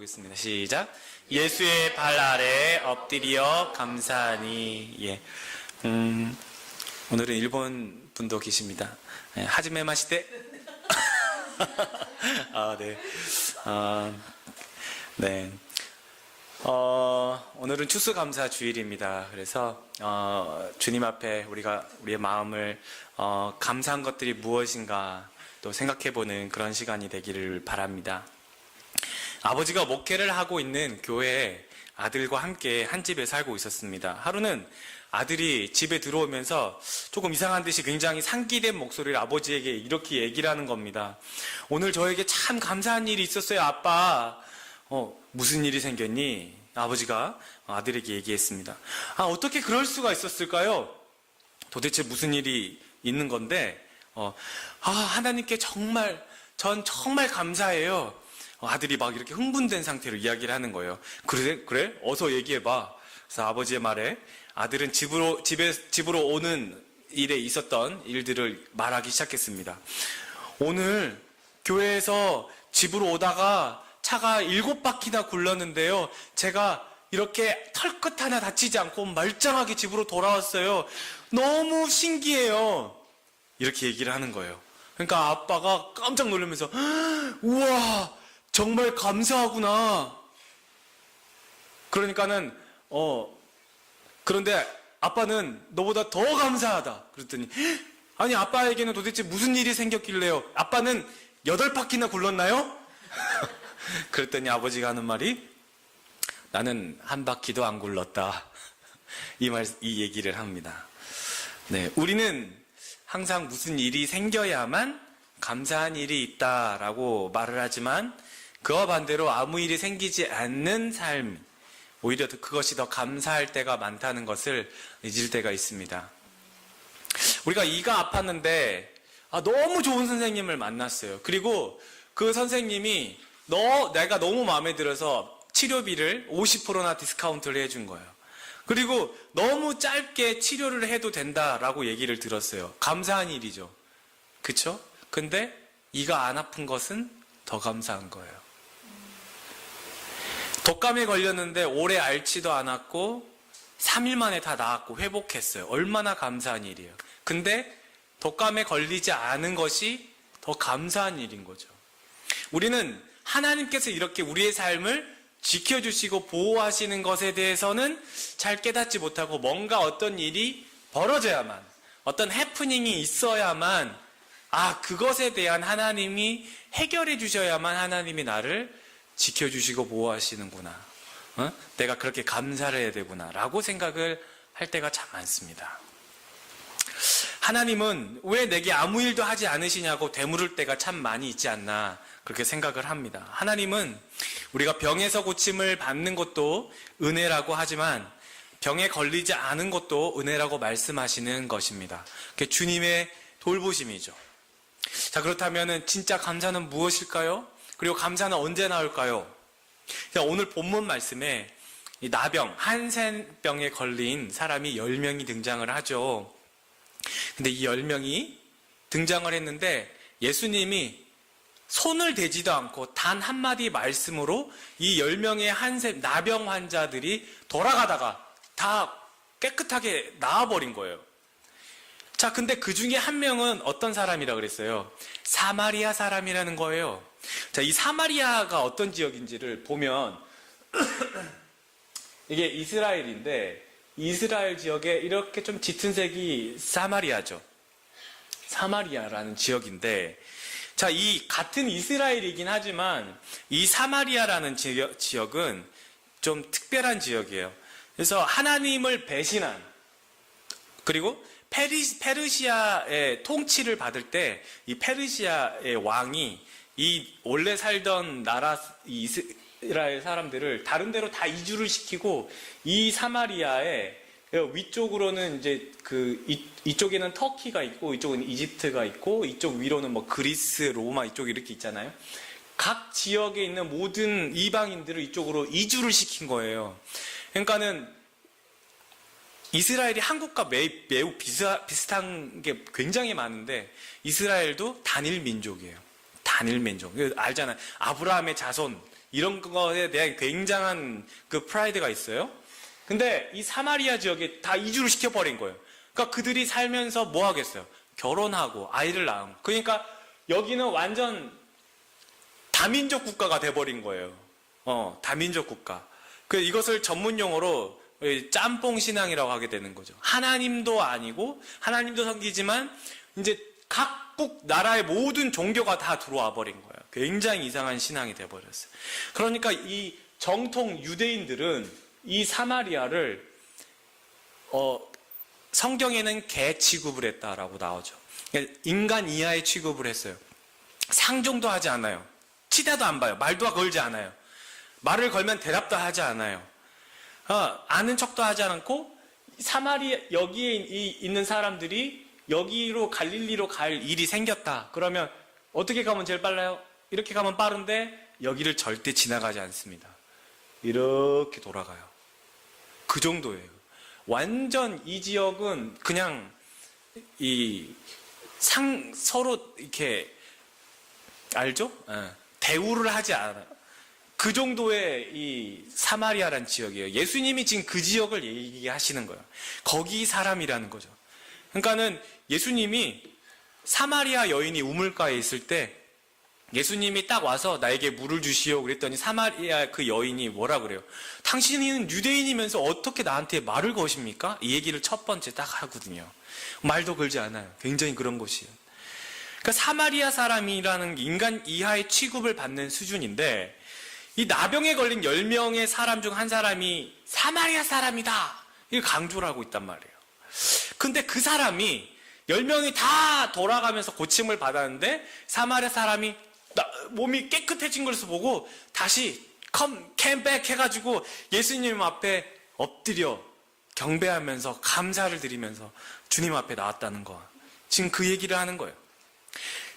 보겠습니다. 시작. 예수의 발 아래 엎드려 감사하니. 예. 오늘은 일본 분도 계십니다. 예, 하지메 마시테. 아, 네. 네. 오늘은 추수감사 주일입니다. 그래서 주님 앞에 우리의 마음을 감사한 것들이 무엇인가 또 생각해보는 그런 시간이 되기를 바랍니다. 아버지가 목회를 하고 있는 교회에 아들과 함께 한 집에 살고 있었습니다. 하루는 아들이 집에 들어오면서 조금 이상한 듯이 굉장히 상기된 목소리를 아버지에게 이렇게 얘기를 하는 겁니다. 오늘 저에게 참 감사한 일이 있었어요, 아빠. 무슨 일이 생겼니? 아버지가 아들에게 얘기했습니다. 어떻게 그럴 수가 있었을까요? 도대체 무슨 일이 있는 건데, 하나님께 전 정말 감사해요. 아들이 막 이렇게 흥분된 상태로 이야기를 하는 거예요. 그래? 어서 얘기해봐. 그래서 아버지의 말에 아들은 집으로 오는 일에 있었던 일들을 말하기 시작했습니다. 오늘 교회에서 집으로 오다가 차가 7바퀴나 굴렀는데요. 제가 이렇게 털끝 하나 다치지 않고 말짱하게 집으로 돌아왔어요. 너무 신기해요. 이렇게 얘기를 하는 거예요. 그러니까 아빠가 깜짝 놀라면서 우와, 정말 감사하구나. 그러니까는 그런데 아빠는 너보다 더 감사하다. 그랬더니 아니, 아빠에게는 도대체 무슨 일이 생겼길래요? 아빠는 8바퀴나 굴렀나요? 그랬더니 아버지가 하는 말이 나는 한 바퀴도 안 굴렀다. 이 얘기를 합니다. 네, 우리는 항상 무슨 일이 생겨야만 감사한 일이 있다라고 말을 하지만 그와 반대로 아무 일이 생기지 않는 삶, 오히려 그것이 더 감사할 때가 많다는 것을 잊을 때가 있습니다. 우리가 이가 아팠는데 너무 좋은 선생님을 만났어요. 그리고 그 선생님이 내가 너무 마음에 들어서 치료비를 50%나 디스카운트를 해준 거예요. 그리고 너무 짧게 치료를 해도 된다라고 얘기를 들었어요. 감사한 일이죠. 그쵸? 근데 이가 안 아픈 것은 더 감사한 거예요. 독감에 걸렸는데 오래 앓지도 않았고 3일 만에 다 나았고 회복했어요. 얼마나 감사한 일이에요. 근데 독감에 걸리지 않은 것이 더 감사한 일인 거죠. 우리는 하나님께서 이렇게 우리의 삶을 지켜주시고 보호하시는 것에 대해서는 잘 깨닫지 못하고 뭔가 어떤 일이 벌어져야만, 어떤 해프닝이 있어야만 그것에 대한 하나님이 해결해 주셔야만 하나님이 나를 지켜주시고 보호하시는구나. 내가 그렇게 감사를 해야 되구나 라고 생각을 할 때가 참 많습니다. 하나님은 왜 내게 아무 일도 하지 않으시냐고 되물을 때가 참 많이 있지 않나 그렇게 생각을 합니다. 하나님은 우리가 병에서 고침을 받는 것도 은혜라고 하지만 병에 걸리지 않은 것도 은혜라고 말씀하시는 것입니다. 그게 주님의 돌보심이죠. 자, 그렇다면 진짜 감사는 무엇일까요? 그리고 감사는 언제 나올까요? 오늘 본문 말씀에 이 나병, 한센병에 걸린 사람이 10명이 등장을 하죠. 근데 이 10명이 등장을 했는데 예수님이 손을 대지도 않고 단 한마디 말씀으로 이 10명의 나병 환자들이 돌아가다가 다 깨끗하게 나아버린 거예요. 자, 근데 그 중에 한 명은 어떤 사람이라 그랬어요? 사마리아 사람이라는 거예요. 자, 이 사마리아가 어떤 지역인지를 보면 이게 이스라엘인데 이스라엘 지역에 이렇게 좀 짙은 색이 사마리아죠. 사마리아라는 지역인데 자, 이 같은 이스라엘이긴 하지만 이 사마리아라는 지역은 좀 특별한 지역이에요. 그래서 하나님을 배신한 그리고 페르시아의 통치를 받을 때 이 페르시아의 왕이 이 원래 살던 나라 이스라엘 사람들을 다른 데로 다 이주를 시키고 이 사마리아의 위쪽으로는 이제 이쪽에는 터키가 있고 이쪽은 이집트가 있고 이쪽 위로는 뭐 그리스, 로마 이쪽 이렇게 있잖아요. 각 지역에 있는 모든 이방인들을 이쪽으로 이주를 시킨 거예요. 그러니까는 이스라엘이 한국과 매우 비슷한 게 굉장히 많은데 이스라엘도 단일 민족이에요. 단일 민족. 알잖아요. 아브라함의 자손 이런 거에 대한 굉장한 그 프라이드가 있어요. 근데 이 사마리아 지역에 다 이주를 시켜버린 거예요. 그러니까 그들이 살면서 뭐 하겠어요? 결혼하고 아이를 낳은. 그러니까 여기는 완전 다민족 국가가 돼버린 거예요. 다민족 국가. 그 이것을 전문 용어로 짬뽕 신앙이라고 하게 되는 거죠. 하나님도 아니고 하나님도 섬기지만 이제 각국 나라의 모든 종교가 다 들어와 버린 거예요. 굉장히 이상한 신앙이 돼버렸어요. 그러니까 이 정통 유대인들은 이 사마리아를 성경에는 개 취급을 했다라고 나오죠. 그러니까 인간 이하의 취급을 했어요. 상종도 하지 않아요. 치다도 안 봐요. 말도 걸지 않아요. 말을 걸면 대답도 하지 않아요. 아는 척도 하지 않고 사마리아 여기에 있는 사람들이 여기로 갈릴리로 갈 일이 생겼다. 그러면 어떻게 가면 제일 빨라요? 이렇게 가면 빠른데 여기를 절대 지나가지 않습니다. 이렇게 돌아가요. 그 정도예요. 완전 이 지역은 그냥 서로 이렇게 알죠? 대우를 하지 않아요. 그 정도의 이 사마리아란 지역이에요. 예수님이 지금 그 지역을 얘기하시는 거예요. 거기 사람이라는 거죠. 그러니까는 예수님이 사마리아 여인이 우물가에 있을 때 예수님이 딱 와서 나에게 물을 주시오 그랬더니 사마리아 그 여인이 뭐라 그래요? 당신은 유대인이면서 어떻게 나한테 말을 거십니까? 이 얘기를 첫 번째 딱 하거든요. 말도 걸지 않아요. 굉장히 그런 곳이에요. 그러니까 사마리아 사람이라는 게 인간 이하의 취급을 받는 수준인데 이 나병에 걸린 10명의 사람 중 한 사람이 사마리아 사람이다. 이걸 강조를 하고 있단 말이에요. 근데 그 사람이 10명이 다 돌아가면서 고침을 받았는데 사마리아 사람이 몸이 깨끗해진 것을 보고 다시 컴백 해가지고 예수님 앞에 엎드려 경배하면서 감사를 드리면서 주님 앞에 나왔다는 거. 지금 그 얘기를 하는 거예요.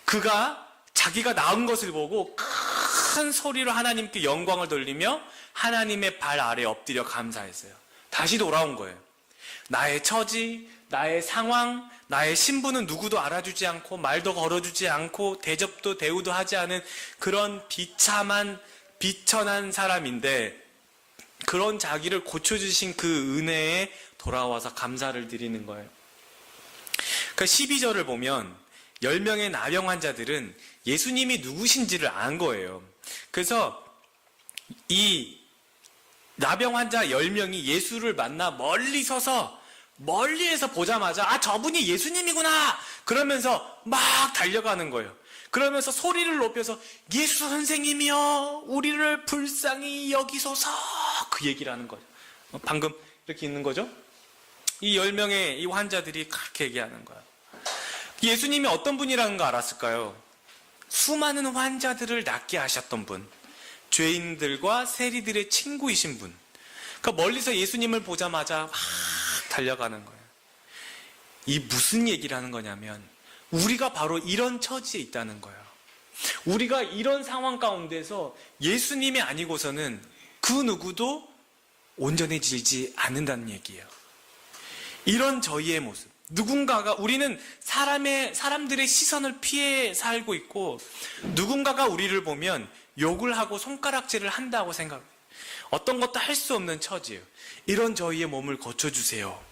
그가 자기가 나은 것을 보고 큰 소리로 하나님께 영광을 돌리며 하나님의 발 아래 엎드려 감사했어요. 다시 돌아온 거예요. 나의 처지, 나의 상황, 나의 신분은 누구도 알아주지 않고 말도 걸어주지 않고 대접도 대우도 하지 않은 그런 비천한 사람인데 그런 자기를 고쳐주신 그 은혜에 돌아와서 감사를 드리는 거예요. 그러니까 12절을 보면 10명의 나병 환자들은 예수님이 누구신지를 안 거예요. 그래서 이 나병 환자 10명이 예수를 만나 멀리에서 보자마자 저분이 예수님이구나 그러면서 막 달려가는 거예요. 그러면서 소리를 높여서 예수 선생님이여 우리를 불쌍히 여기소서 그 얘기를 하는 거예요. 방금 이렇게 있는 거죠. 이 10명의 이 환자들이 그렇게 얘기하는 거예요. 예수님이 어떤 분이라는 거 알았을까요? 수많은 환자들을 낫게 하셨던 분, 죄인들과 세리들의 친구이신 분. 그러니까 멀리서 예수님을 보자마자 막 달려가는 거예요. 이 무슨 얘기를 하는 거냐면 우리가 바로 이런 처지에 있다는 거예요. 우리가 이런 상황 가운데서 예수님이 아니고서는 그 누구도 온전해지지 않는다는 얘기예요. 이런 저희의 모습. 누군가가 우리는 사람들의 시선을 피해 살고 있고 누군가가 우리를 보면 욕을 하고 손가락질을 한다고 생각해요. 어떤 것도 할 수 없는 처지예요. 이런 저희의 몸을 고쳐주세요.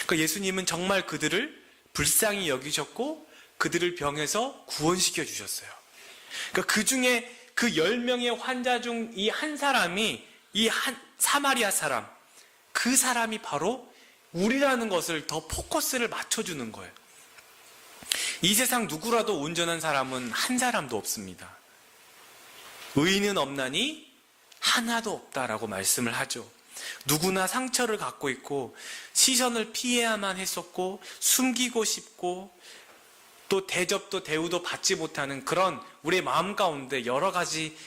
그러니까 예수님은 정말 그들을 불쌍히 여기셨고 그들을 병에서 구원시켜 주셨어요. 그러니까 그 중에 그 10명의 환자 중 이 한 사람이 사마리아 사람, 그 사람이 바로 우리라는 것을 더 포커스를 맞춰주는 거예요. 이 세상 누구라도 온전한 사람은 한 사람도 없습니다. 의인은 없나니 하나도 없다라고 말씀을 하죠. 누구나 상처를 갖고 있고 시선을 피해야만 했었고 숨기고 싶고 또 대접도 대우도 받지 못하는 그런 우리의 마음 가운데 여러 가지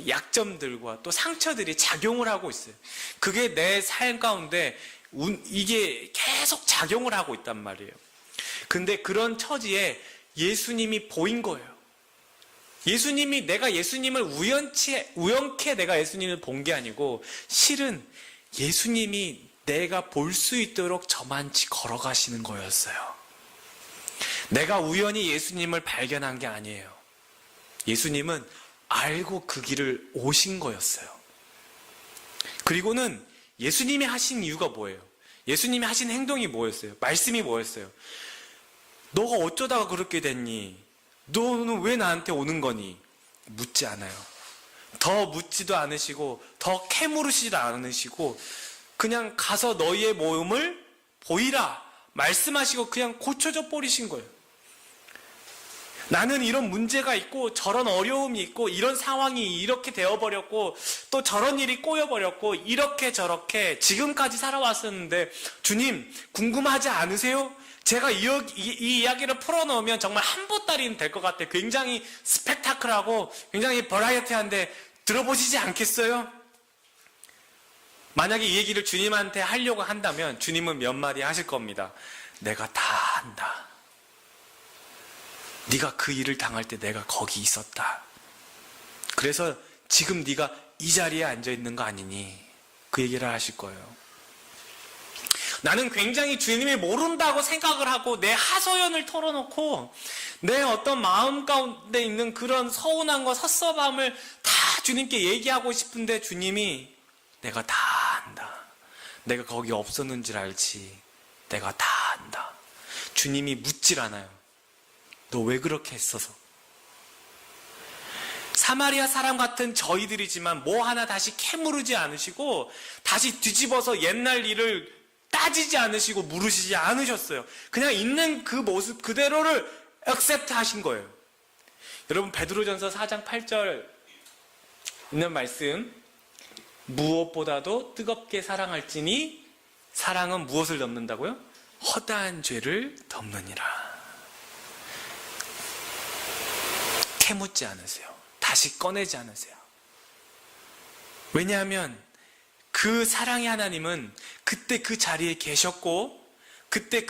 약점들과 또 상처들이 작용을 하고 있어요. 그게 내 삶 가운데 이게 계속 작용을 하고 있단 말이에요. 근데 그런 처지에 예수님이 보인 거예요. 예수님이 내가 예수님을 우연케 내가 예수님을 본 게 아니고 실은 예수님이 내가 볼 수 있도록 저만치 걸어가시는 거였어요. 내가 우연히 예수님을 발견한 게 아니에요. 예수님은 알고 그 길을 오신 거였어요. 그리고는 예수님이 하신 이유가 뭐예요? 예수님이 하신 행동이 뭐였어요? 말씀이 뭐였어요? 너가 어쩌다가 그렇게 됐니? 너는 왜 나한테 오는 거니? 묻지 않아요. 더 묻지도 않으시고 더 캐물으시지도 않으시고 그냥 가서 너희의 몸을 보이라 말씀하시고 그냥 고쳐져 버리신 거예요. 나는 이런 문제가 있고 저런 어려움이 있고 이런 상황이 이렇게 되어버렸고 또 저런 일이 꼬여버렸고 이렇게 저렇게 지금까지 살아왔었는데 주님 궁금하지 않으세요? 제가 이 이야기를 풀어놓으면 정말 한 보따리는 될 것 같아요. 굉장히 스펙타클하고 굉장히 버라이어티한데 들어보시지 않겠어요? 만약에 이 얘기를 주님한테 하려고 한다면 주님은 몇 마디 하실 겁니다. 내가 다 한다. 네가 그 일을 당할 때 내가 거기 있었다. 그래서 지금 네가 이 자리에 앉아 있는 거 아니니? 그 얘기를 하실 거예요. 나는 굉장히 주님이 모른다고 생각을 하고 내 하소연을 털어놓고 내 어떤 마음 가운데 있는 그런 서운함과 섭섭함을 다 주님께 얘기하고 싶은데 주님이 내가 다 안다. 내가 거기 없었는 줄 알지. 내가 다 안다. 주님이 묻질 않아요. 너 왜 그렇게 했어서? 사마리아 사람 같은 저희들이지만 뭐 하나 다시 캐무르지 않으시고 다시 뒤집어서 옛날 일을 따지지 않으시고 물으시지 않으셨어요. 그냥 있는 그 모습 그대로를 액셉트 하신 거예요. 여러분 베드로전서 4장 8절 있는 말씀, 무엇보다도 뜨겁게 사랑할지니 사랑은 무엇을 덮는다고요? 허다한 죄를 덮느니라. 캐묻지 않으세요. 다시 꺼내지 않으세요. 왜냐하면 그 사랑의 하나님은 그때 그 자리에 계셨고 그때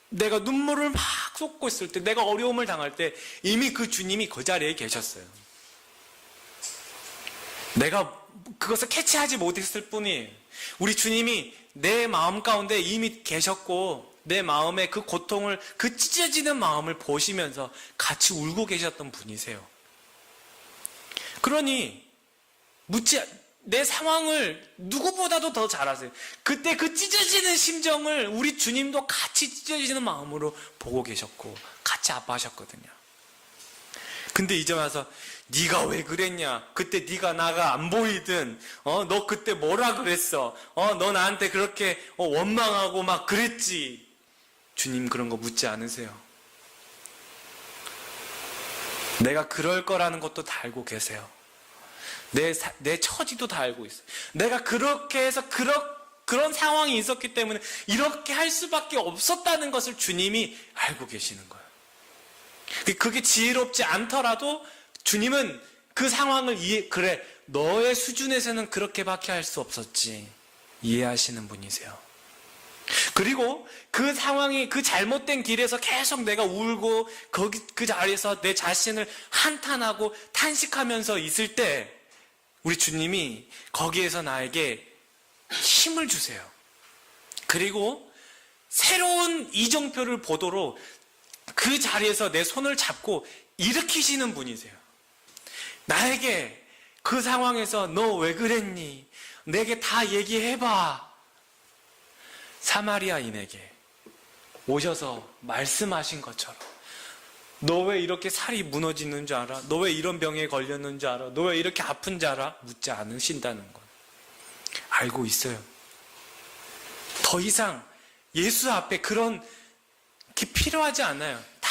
내가 눈물을 막 쏟고 있을 때 내가 어려움을 당할 때 이미 그 주님이 그 자리에 계셨어요. 내가 그것을 캐치하지 못했을 뿐이에요. 우리 주님이 내 마음 가운데 이미 계셨고 내 마음의 그 고통을 그 찢어지는 마음을 보시면서 같이 울고 계셨던 분이세요. 그러니 내 상황을 누구보다도 더 잘 아세요. 그때 그 찢어지는 심정을 우리 주님도 같이 찢어지는 마음으로 보고 계셨고 같이 아파하셨거든요. 근데 이제 와서 네가 왜 그랬냐? 그때 네가 나가 안 보이든 너 그때 뭐라 그랬어? 너 나한테 그렇게 원망하고 막 그랬지. 주님 그런 거 묻지 않으세요. 내가 그럴 거라는 것도 다 알고 계세요. 내 처지도 다 알고 있어요. 내가 그렇게 해서 그런 상황이 있었기 때문에 이렇게 할 수밖에 없었다는 것을 주님이 알고 계시는 거예요. 그게 지혜롭지 않더라도 주님은 그 상황을 그래 너의 수준에서는 그렇게밖에 할 수 없었지 이해하시는 분이세요. 그리고 그 상황이 그 잘못된 길에서 계속 내가 울고 그 자리에서 내 자신을 한탄하고 탄식하면서 있을 때 우리 주님이 거기에서 나에게 힘을 주세요. 그리고 새로운 이정표를 보도록 그 자리에서 내 손을 잡고 일으키시는 분이세요. 나에게 그 상황에서 너 왜 그랬니? 내게 다 얘기해봐. 사마리아인에게 오셔서 말씀하신 것처럼 너 왜 이렇게 살이 무너지는 줄 알아? 너 왜 이런 병에 걸렸는 줄 알아? 너 왜 이렇게 아픈 줄 알아? 묻지 않으신다는 것 알고 있어요. 더 이상 예수 앞에 그런 게 필요하지 않아요. 다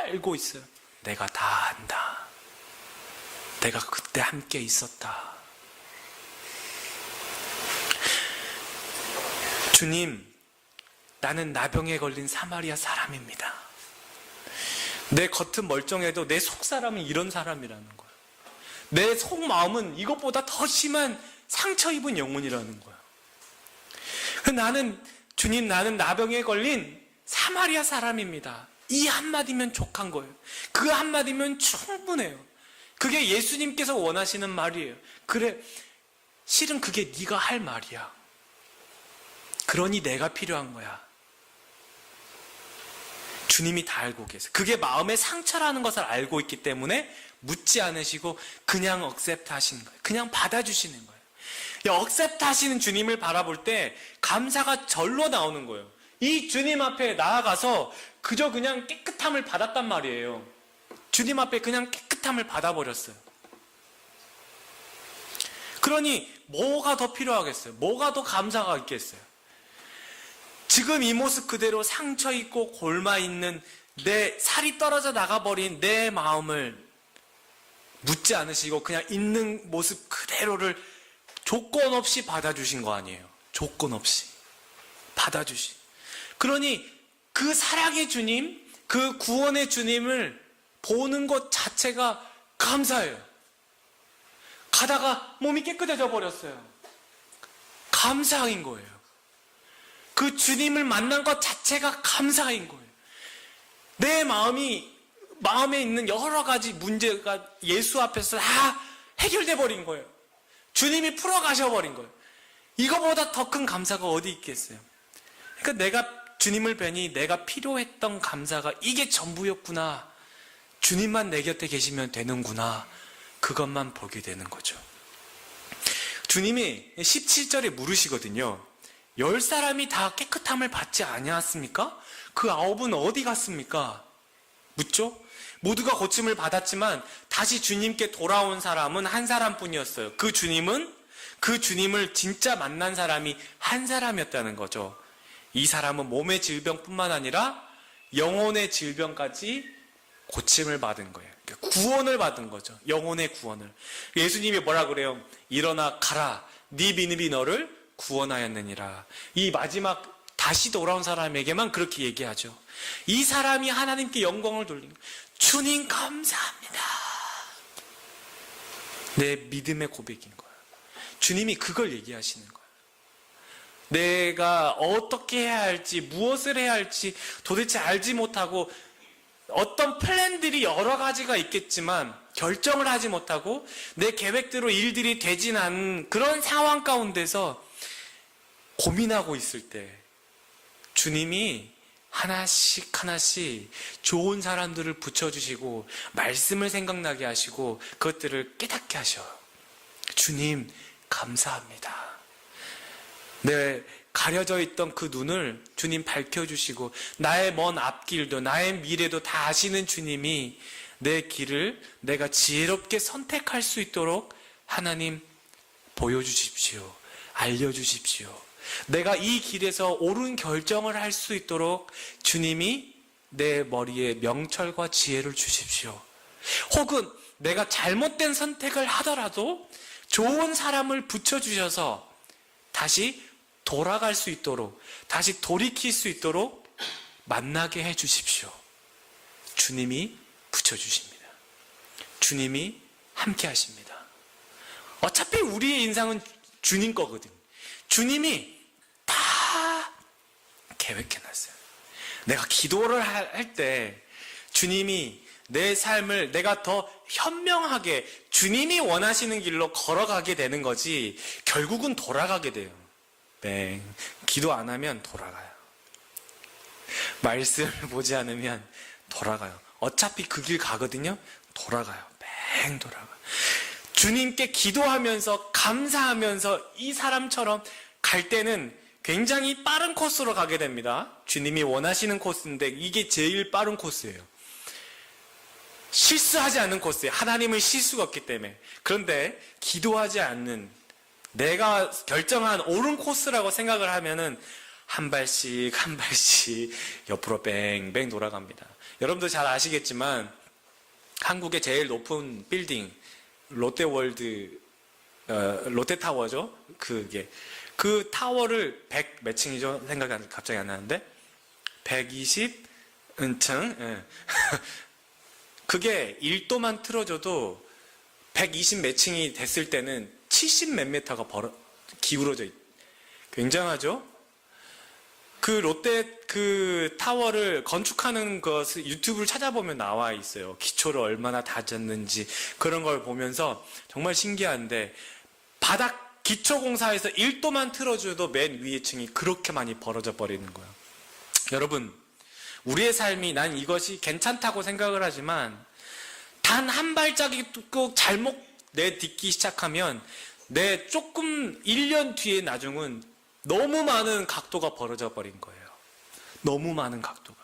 알고 있어요. 내가 다 안다. 내가 그때 함께 있었다. 주님, 나는 나병에 걸린 사마리아 사람입니다. 내 겉은 멀쩡해도 내 속사람은 이런 사람이라는 거예요. 내 속마음은 이것보다 더 심한 상처 입은 영혼이라는 거예요. 주님, 나는 나병에 걸린 사마리아 사람입니다. 이 한마디면 족한 거예요. 그 한마디면 충분해요. 그게 예수님께서 원하시는 말이에요. 그래, 실은 그게 네가 할 말이야. 그러니 내가 필요한 거야. 주님이 다 알고 계세요. 그게 마음의 상처라는 것을 알고 있기 때문에 묻지 않으시고 그냥 억셉트 하시는 거예요. 그냥 받아주시는 거예요. 억셉트 하시는 주님을 바라볼 때 감사가 절로 나오는 거예요. 이 주님 앞에 나아가서 그저 그냥 깨끗함을 받았단 말이에요. 주님 앞에 그냥 깨끗함을 받아버렸어요. 그러니 뭐가 더 필요하겠어요? 뭐가 더 감사가 있겠어요? 지금 이 모습 그대로 상처 있고 골마 있는 내 살이 떨어져 나가버린 내 마음을 묻지 않으시고 그냥 있는 모습 그대로를 조건 없이 받아주신 거 아니에요. 조건 없이 받아주신. 그러니 그 사랑의 주님, 그 구원의 주님을 보는 것 자체가 감사해요. 가다가 몸이 깨끗해져 버렸어요. 감사인 거예요. 그 주님을 만난 것 자체가 감사인 거예요. 내 마음에 있는 여러 가지 문제가 예수 앞에서 다 해결돼 버린 거예요. 주님이 풀어가셔 버린 거예요. 이거보다 더 큰 감사가 어디 있겠어요? 그러니까 내가 주님을 뵈니 내가 필요했던 감사가 이게 전부였구나. 주님만 내 곁에 계시면 되는구나. 그것만 보게 되는 거죠. 주님이 17절에 물으시거든요. 10사람이 다 깨끗함을 받지 아니하였습니까? 그 9은 어디 갔습니까? 묻죠? 모두가 고침을 받았지만 다시 주님께 돌아온 사람은 한 사람뿐이었어요. 그 주님을 진짜 만난 사람이 한 사람이었다는 거죠. 이 사람은 몸의 질병뿐만 아니라 영혼의 질병까지 고침을 받은 거예요. 구원을 받은 거죠. 영혼의 구원을. 예수님이 뭐라 그래요? 일어나 가라. 네 믿음이 너를 구원하였느니라. 이 마지막 다시 돌아온 사람에게만 그렇게 얘기하죠. 이 사람이 하나님께 영광을 돌리는 거예요. 주님 감사합니다. 내 믿음의 고백인 거예요. 주님이 그걸 얘기하시는 거예요. 내가 어떻게 해야 할지, 무엇을 해야 할지 도대체 알지 못하고 어떤 플랜들이 여러 가지가 있겠지만 결정을 하지 못하고 내 계획대로 일들이 되진 않은 그런 상황 가운데서 고민하고 있을 때 주님이 하나씩 좋은 사람들을 붙여주시고 말씀을 생각나게 하시고 그것들을 깨닫게 하셔요. 주님 감사합니다. 내 가려져 있던 그 눈을 주님 밝혀주시고 나의 먼 앞길도 나의 미래도 다 아시는 주님이 내 길을 내가 지혜롭게 선택할 수 있도록 하나님 보여주십시오. 알려주십시오. 내가 이 길에서 옳은 결정을 할 수 있도록 주님이 내 머리에 명철과 지혜를 주십시오. 혹은 내가 잘못된 선택을 하더라도 좋은 사람을 붙여주셔서 다시 돌아갈 수 있도록, 다시 돌이킬 수 있도록 만나게 해주십시오. 주님이 붙여주십니다. 주님이 함께 하십니다. 어차피 우리의 인상은 주님 거거든. 주님이 다 계획해놨어요. 내가 기도를 할 때 주님이 내 삶을 내가 더 현명하게 주님이 원하시는 길로 걸어가게 되는 거지 결국은 돌아가게 돼요. 네, 기도 안 하면 돌아가요. 말씀을 보지 않으면 돌아가요. 어차피 그 길 가거든요. 돌아가요. 맹 돌아가요. 주님께 기도하면서 감사하면서 이 사람처럼 갈 때는 굉장히 빠른 코스로 가게 됩니다. 주님이 원하시는 코스인데 이게 제일 빠른 코스예요. 실수하지 않는 코스예요. 하나님은 실수가 없기 때문에. 그런데 기도하지 않는 내가 결정한 옳은 코스라고 생각을 하면은 한 발씩 옆으로 뱅뱅 돌아갑니다. 여러분도 잘 아시겠지만 한국의 제일 높은 빌딩 롯데월드 롯데타워죠. 그 타워를 100 몇 층이죠? 생각이 갑자기 안 나는데 120층. 예. 그게 1도만 틀어져도 120 몇 층이 됐을 때는 70 몇 미터가 기울어져 굉장하죠? 그 롯데 그 타워를 건축하는 것을 유튜브를 찾아보면 나와 있어요. 기초를 얼마나 다졌는지 그런 걸 보면서 정말 신기한데 바닥 기초공사에서 1도만 틀어줘도 맨 위에 층이 그렇게 많이 벌어져 버리는 거예요. 여러분, 우리의 삶이 난 이것이 괜찮다고 생각을 하지만 단 한 발자국 잘못 내딛기 시작하면 내 조금 1년 뒤에 나중은 너무 많은 각도가 벌어져 버린 거예요. 너무 많은 각도가.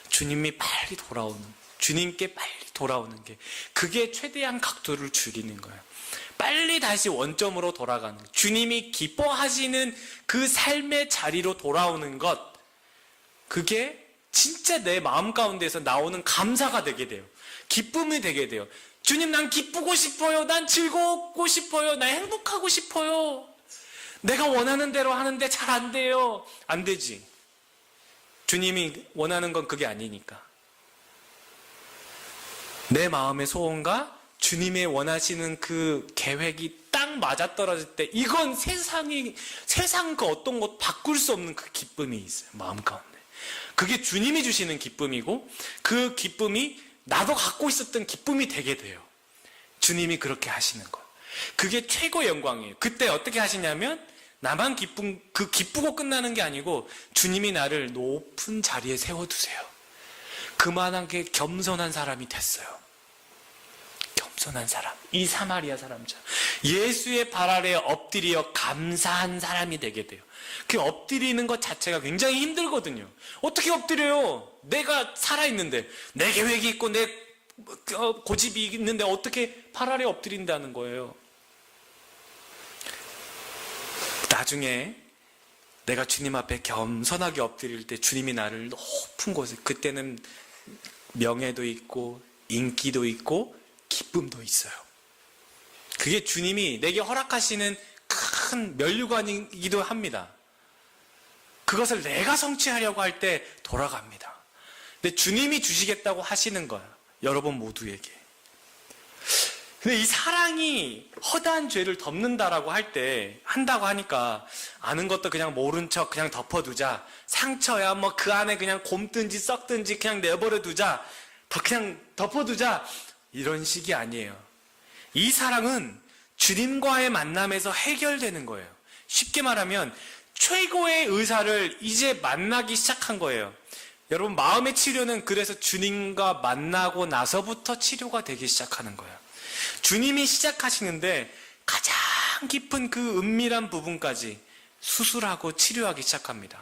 주님이 빨리 돌아오는, 주님께 빨리 돌아오는 게 그게 최대한 각도를 줄이는 거예요. 빨리 다시 원점으로 돌아가는 거예요. 주님이 기뻐하시는 그 삶의 자리로 돌아오는 것, 그게 진짜 내 마음 가운데서 나오는 감사가 되게 돼요. 기쁨이 되게 돼요. 주님, 난 기쁘고 싶어요. 난 즐겁고 싶어요. 난 행복하고 싶어요. 내가 원하는 대로 하는데 잘 안 돼요. 안 되지. 주님이 원하는 건 그게 아니니까. 내 마음의 소원과 주님의 원하시는 그 계획이 딱 맞아떨어질 때 이건 세상 그 어떤 것 바꿀 수 없는 그 기쁨이 있어요. 마음 가운데. 그게 주님이 주시는 기쁨이고 그 기쁨이 나도 갖고 있었던 기쁨이 되게 돼요. 주님이 그렇게 하시는 거. 그게 최고 영광이에요. 그때 어떻게 하시냐면 나만 기쁘고 끝나는 게 아니고 주님이 나를 높은 자리에 세워두세요. 그만하게 겸손한 사람이 됐어요. 겸손한 사람. 이 사마리아 사람처럼 예수의 발 아래에 엎드려 감사한 사람이 되게 돼요. 그 엎드리는 것 자체가 굉장히 힘들거든요. 어떻게 엎드려요? 내가 살아있는데 내 계획이 있고 내 고집이 있는데 어떻게 발 아래에 엎드린다는 거예요. 나중에 내가 주님 앞에 겸손하게 엎드릴 때 주님이 나를 높은 곳에, 그때는 명예도 있고 인기도 있고 기쁨도 있어요. 그게 주님이 내게 허락하시는 큰 면류관이기도 합니다. 그것을 내가 성취하려고 할 때 돌아갑니다. 근데 주님이 주시겠다고 하시는 거예요. 여러분 모두에게. 근데 이 사랑이 허다한 죄를 덮는다라고 한다고 하니까 아는 것도 그냥 모른 척 그냥 덮어두자. 상처야 뭐 그 안에 그냥 곰든지 썩든지 그냥 내버려두자. 그냥 덮어두자. 이런 식이 아니에요. 이 사랑은 주님과의 만남에서 해결되는 거예요. 쉽게 말하면 최고의 의사를 이제 만나기 시작한 거예요. 여러분 마음의 치료는 그래서 주님과 만나고 나서부터 치료가 되기 시작하는 거예요. 주님이 시작하시는데 가장 깊은 그 은밀한 부분까지 수술하고 치료하기 시작합니다.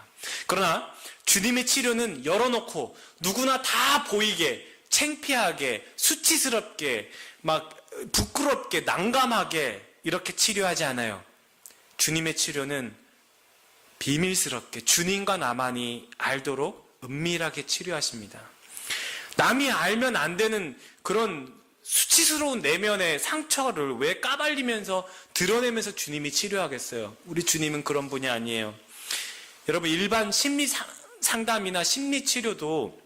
그러나 주님의 치료는 열어놓고 누구나 다 보이게 창피하게 수치스럽게 막 부끄럽게 난감하게 이렇게 치료하지 않아요. 주님의 치료는 비밀스럽게 주님과 나만이 알도록 은밀하게 치료하십니다. 남이 알면 안 되는 그런 수치스러운 내면의 상처를 왜 까발리면서 드러내면서 주님이 치료하겠어요? 우리 주님은 그런 분이 아니에요. 여러분 일반 심리 상담이나 심리 치료도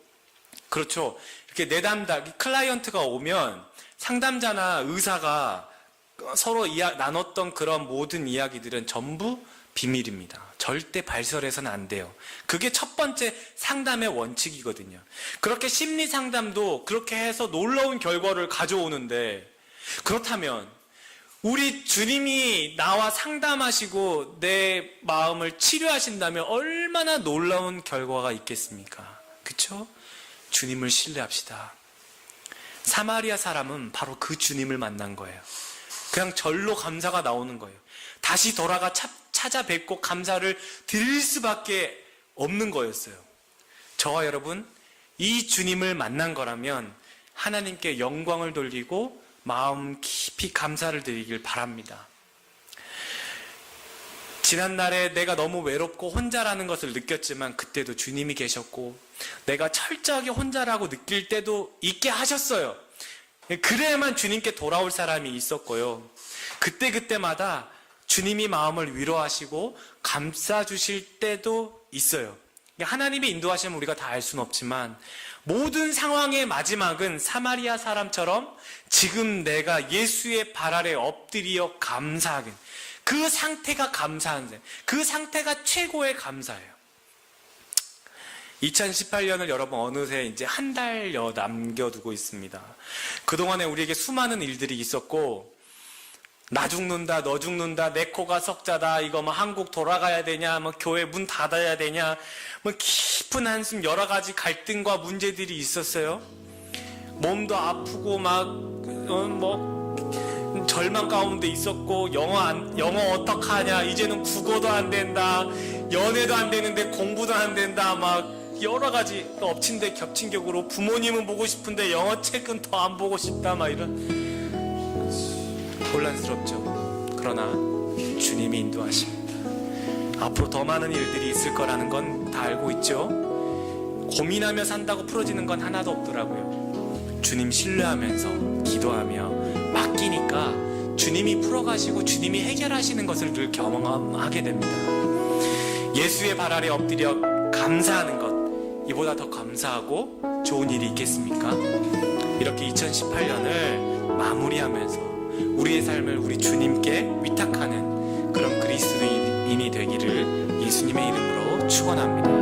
그렇죠. 이렇게 내담당 클라이언트가 오면 상담자나 의사가 서로 나눴던 그런 모든 이야기들은 전부 비밀입니다. 절대 발설해서는 안 돼요. 그게 첫 번째 상담의 원칙이거든요. 그렇게 심리 상담도 그렇게 해서 놀라운 결과를 가져오는데, 그렇다면 우리 주님이 나와 상담하시고 내 마음을 치료하신다면 얼마나 놀라운 결과가 있겠습니까? 그렇죠? 주님을 신뢰합시다. 사마리아 사람은 바로 그 주님을 만난 거예요. 그냥 절로 감사가 나오는 거예요. 다시 돌아가 찾아뵙고 감사를 드릴 수밖에 없는 거였어요. 저와 여러분, 이 주님을 만난 거라면 하나님께 영광을 돌리고 마음 깊이 감사를 드리길 바랍니다. 지난날에 내가 너무 외롭고 혼자라는 것을 느꼈지만 그때도 주님이 계셨고 내가 철저하게 혼자라고 느낄 때도 있게 하셨어요. 그래야만 주님께 돌아올 사람이 있었고요. 그때마다 주님이 마음을 위로하시고 감싸주실 때도 있어요. 하나님의 인도하심을 우리가 다 알 수는 없지만 모든 상황의 마지막은 사마리아 사람처럼 지금 내가 예수의 발 아래 엎드려 감사하게, 그 상태가 감사한, 그 상태가 최고의 감사예요. 2018년을 여러분 어느새 이제 한 달여 남겨두고 있습니다. 그동안에 우리에게 수많은 일들이 있었고 나 죽는다, 너 죽는다, 내 코가 석자다, 이거 뭐 한국 돌아가야 되냐, 뭐 교회 문 닫아야 되냐, 뭐 깊은 한숨, 여러 가지 갈등과 문제들이 있었어요. 몸도 아프고 뭐 절망 가운데 있었고, 영어 어떡하냐, 이제는 국어도 안 된다, 연애도 안 되는데 공부도 안 된다, 막 여러 가지 또 엎친 데 겹친 격으로 부모님은 보고 싶은데 영어 책은 더 안 보고 싶다, 막 이런 혼란스럽죠. 그러나 주님이 인도하십니다. 앞으로 더 많은 일들이 있을 거라는 건 다 알고 있죠. 고민하며 산다고 풀어지는 건 하나도 없더라고요. 주님 신뢰하면서 기도하며 맡기니까 주님이 풀어가시고 주님이 해결하시는 것을 늘 경험하게 됩니다. 예수의 발 아래 엎드려 감사하는 것, 이보다 더 감사하고 좋은 일이 있겠습니까? 이렇게 2018년을 마무리하면서 우리의 삶을 우리 주님께 위탁하는 그런 그리스도인이 되기를 예수님의 이름으로 축원합니다.